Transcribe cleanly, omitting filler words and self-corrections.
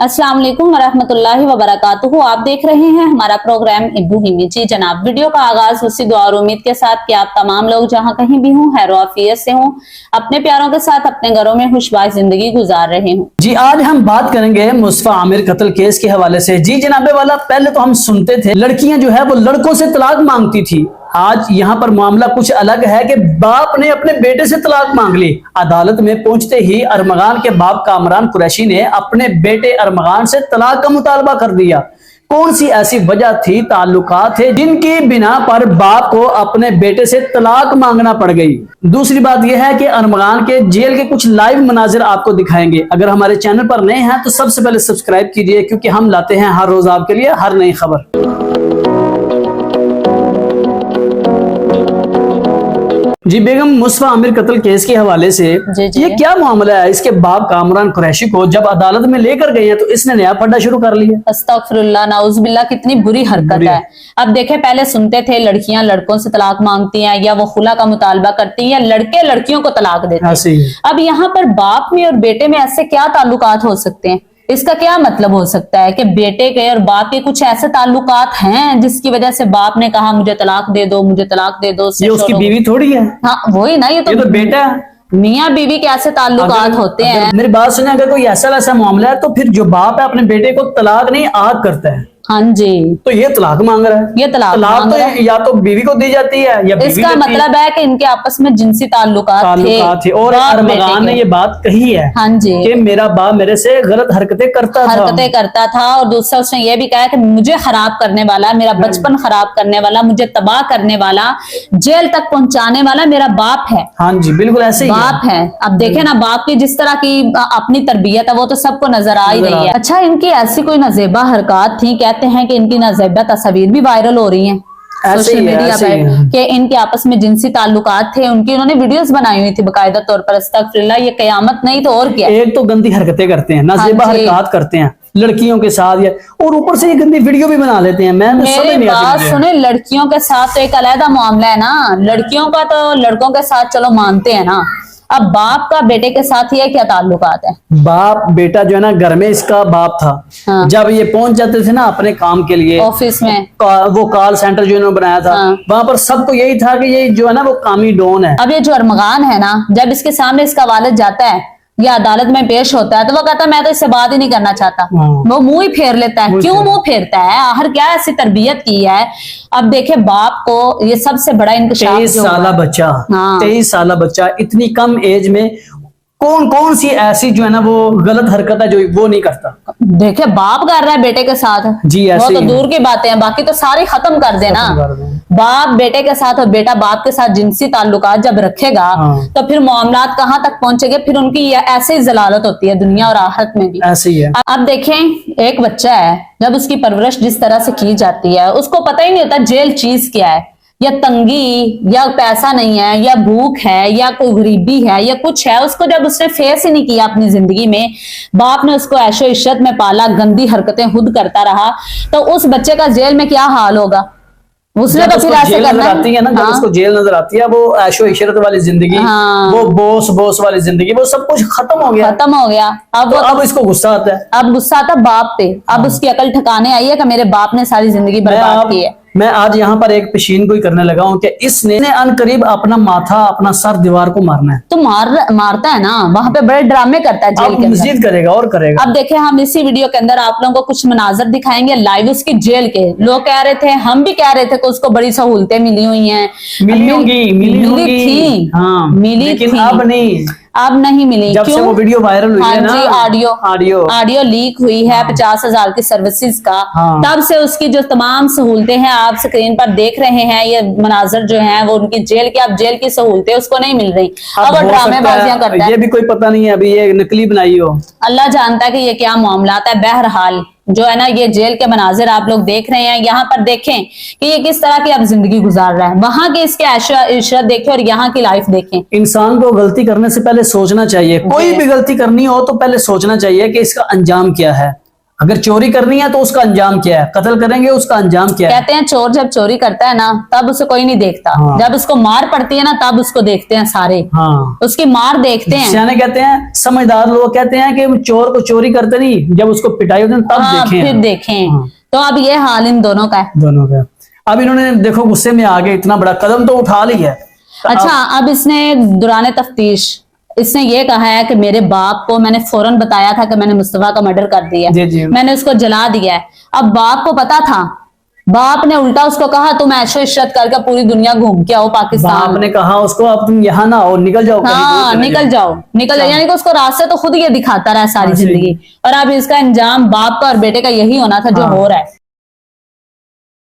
अस्सलाम वालेकुम वरहमतुल्लाहि वबरकातुहू। आप देख रहे हैं हमारा प्रोग्राम इब्बू हिमी। जी जनाब, वीडियो का आगाज उसी दुआ और उम्मीद के साथ कि आप तमाम लोग जहां कहीं भी हों खैर आफियत से हों, अपने प्यारों के साथ अपने घरों में खुशबाश जिंदगी गुजार रहे हों। जी आज हम बात करेंगे मुस्तफा आमिर कत्ल केस के हवाले से। जी जनाबे वाला, पहले तो हम सुनते थे लड़कियां जो है वो लड़कों से तलाक मांगती थी। आज यहाँ पर मामला कुछ अलग है कि बाप ने अपने बेटे से तलाक मांग ली। अदालत में पहुंचते ही अरमगान के बाप कामरान कुरैशी ने अपने बेटे अरमगान से तलाक का मुतालबा कर दिया। कौन सी ऐसी वजह थी, ताल्लुकात थे जिनकी बिना पर बाप को अपने बेटे से तलाक मांगना पड़ गई। दूसरी बात यह है कि अरमगान के जेल के कुछ लाइव मनाजिर आपको दिखाएंगे। अगर हमारे चैनल पर नए हैं तो सबसे पहले सब्सक्राइब कीजिए, क्योंकि हम लाते हैं हर रोज आपके लिए हर नई खबर। जी बेगम, मुस्तफा आमिर कत्ल केस के हवाले से ये क्या मामला है? इसके बाप कामरान कुरैशी को जब अदालत में लेकर गए हैं तो इसने नया पढ़ना शुरू कर लिया। अस्तगफिरुल्लाह, नाउजुबिल्लाह, कितनी बुरी हरकत है। अब देखे, पहले सुनते थे लड़कियां लड़कों से तलाक मांगती हैं या वो खुला का मुतालबा करती हैं या लड़के लड़कियों को तलाक देते हैं। अब यहाँ पर बाप में और बेटे में ऐसे क्या ताल्लुकात हो सकते हैं? इसका क्या मतलब हो सकता है कि बेटे के और बाप के कुछ ऐसे ताल्लुकात हैं जिसकी वजह से बाप ने कहा मुझे तलाक दे दो, मुझे तलाक दे दो। ये उसकी बीवी थोड़ी है। हाँ वही ना, ये तो बेटा मियाँ बीवी के ऐसे ताल्लुकात होते हैं। मेरी बात सुने, अगर कोई ऐसा वैसा मामला है तो फिर जो बाप है अपने बेटे को तलाक नहीं आग करता है। हाँ जी, तो ये तलाक मांग रहा है। ये तलाक मांग रहा है। या तो बीवी को दी जाती है या बीवी इसका मतलब है कि इनके आपस में जिनसी ताल्लुकात थे। और अरमगान ने ये बात कही है, हाँ जी, कि मेरा बाप मेरे से गलत हरकतें करता था। और दूसरा उसने ये भी कहा कि मुझे खराब करने वाला, मेरा बचपन खराब करने वाला, मुझे तबाह करने वाला, जेल तक पहुंचाने वाला मेरा बाप है। हाँ जी, बिल्कुल ऐसे ही बाप है। अब देखे ना, बाप की जिस तरह की अपनी तरबियत है वो तो सबको नजर आ ही रही है। अच्छा, इनकी ऐसी कोई नाजेबा हरकत थी, कहते हैं कि इनकी नाजेबा तस्वीर भी वायरल हो रही हैं सोशल मीडिया पर कि इनके आपस में जिनसी ताल्लुकात थे। उनकी उन्होंने वीडियोस बनाई हुई थी बाकायदा तौर पर। अस्तगफिरुल्लाह, ये कयामत नहीं तो और क्या। एक तो गंदी हरकतें करते हैं, नाजेबा हरकत करते हैं लड़कियों के साथ, या और ऊपर से ये गंदी वीडियो भी बना लेते हैं। मैं मेरी बात सुने, लड़कियों के साथ तो एक अलग मामला है ना। लड़कियों का तो लड़कों के साथ चलो मानते हैं ना, अब बाप का बेटे के साथ ये क्या ताल्लुकात है? बाप बेटा जो है ना, घर में इसका बाप था। हाँ। जब ये पहुंच जाते थे ना अपने काम के लिए ऑफिस में, वो कॉल सेंटर जो इन्होंने बनाया था, हाँ। वहां पर सबको यही था कि ये जो है ना वो कामी डॉन है। अब ये जो अरमगान है ना, जब इसके सामने इसका वालिद जाता है या अदालत में पेश होता है तो वो कहता है मैं तो इससे बात ही नहीं करना चाहता। वो मुंह ही फेर लेता है। क्यों मुंह फेरता है? आखिर क्या ऐसी तरबियत की है? अब देखे, बाप को ये सबसे बड़ा इंकशाफ, 23 साल बच्चा, 23 साल बच्चा, इतनी कम एज में कौन कौन सी ऐसी जो है ना वो गलत हरकत है जो वो नहीं करता। देखे, बाप कर रहा है बेटे के साथ जी, वो तो दूर की बातें हैं, बाकी तो सारी खत्म कर देना। बाप बेटे के साथ और बेटा बाप के साथ जिनसी ताल्लुकात जब रखेगा, हाँ। तो फिर मामलात कहाँ तक पहुंचेंगे? फिर उनकी ऐसे ही जलालत होती है दुनिया और आखिरत में भी ऐसे ही है। अब देखें, एक बच्चा है, जब उसकी परवरिश जिस तरह से की जाती है उसको पता ही नहीं होता जेल चीज क्या है, या तंगी, या पैसा नहीं है, या भूख है, या कोई गरीबी है, या कुछ है। उसको जब उसने फेस ही नहीं किया अपनी जिंदगी में, बाप ने उसको ऐशो इश्रत में पाला, गंदी हरकतें खुद करता रहा, तो उस बच्चे का जेल में क्या हाल होगा? उसने तो फिर ऐसे करना है ना। जब उसको जेल नजर आती है, वो ऐशो इशरत वाली जिंदगी, हाँ। वो बोस वाली जिंदगी, वो सब कुछ खत्म हो गया। अब इसको गुस्सा आता है। अब गुस्सा आता बाप पे। अब उसकी अकल ठिकाने आई है कि मेरे बाप ने सारी जिंदगी बर्बाद की है। मैं आज यहाँ पर एक पेशीन को करने लगा हूँ कि इसने अनकरीब अपना माथा, अपना सर दीवार को मारना है। तो मारता है ना, वहां पे बड़े ड्रामे करता है जेल के अंदर। मजीद करेगा और करेगा। अब देखें, हम इसी वीडियो के अंदर आप लोगों को कुछ मनाजर दिखाएंगे लाइव उसकी जेल के। लोग कह रहे थे, हम भी कह रहे थे कि उसको बड़ी सहूलतें मिली हुई हैं, मिली थी, अब नहीं, अब नहीं मिली। जब से वो वीडियो वायरल हुई है ना, ऑडियो लीक हुई है 50,000 की सर्विसेज का, तब से उसकी जो तमाम सहूलतें हैं आप स्क्रीन पर देख रहे हैं, ये मनाजर जो हैं वो उनकी जेल की, अब जेल की सहूलतें उसको नहीं मिल रही। अब वो ड्रामेबाजियां करता है। ये भी कोई पता नहीं है अभी ये नकली बनाई हो, अल्लाह जानता है कि ये क्या मामला है। बहरहाल जो है ना, ये जेल के मनाजिर आप लोग देख रहे हैं। यहाँ पर देखें कि ये किस तरह की अब जिंदगी गुजार रहा है। वहां के इसके इशरत देखें और यहाँ की लाइफ देखें। इंसान को गलती करने से पहले सोचना चाहिए। कोई भी गलती करनी हो तो पहले सोचना चाहिए कि इसका अंजाम क्या है। अगर चोरी करनी है तो उसका अंजाम क्या है, कत्ल करेंगे उसका अंजाम क्या है। कहते हैं चोर जब चोरी करता है ना तब उसे कोई नहीं देखता, हाँ। जब उसको मार पड़ती है ना तब उसको देखते हैं सारे, हाँ, उसकी मार देखते हैं। सियाने कहते हैं, समझदार लोग कहते हैं कि चोर को चोरी करते नहीं, जब उसको पिटाई होती है तब हाँ, देखें। फिर देखें। हाँ। तो अब ये हाल इन दोनों का है। दोनों का। अब इन्होंने देखो गुस्से में आ गए, इतना बड़ा कदम तो उठा लिया है। अच्छा, अब इसने दौरान तफ्तीश इसने ये कहा है कि मेरे बाप को मैंने फौरन बताया था कि मैंने मुस्तफा का मर्डर कर दिया, जी, जी। मैंने उसको जला दिया है। अब बाप को पता था, बाप ने उल्टा उसको कहा तुम ऐशो इशरत करके पूरी दुनिया घूम के आओ पाकिस्तान। बाप ने कहा उसको अब तुम यहाँ ना आओ, निकल जाओ कहीं दूर हाँ, चले निकल जाओ, निकल जाओ, यानी कि उसको रास्ते तो खुद ये दिखाता रहा सारी हाँ, सही। जिंदगी, और अब इसका अंजाम बाप का और बेटे का यही होना था जो हाँ। हो रहा है।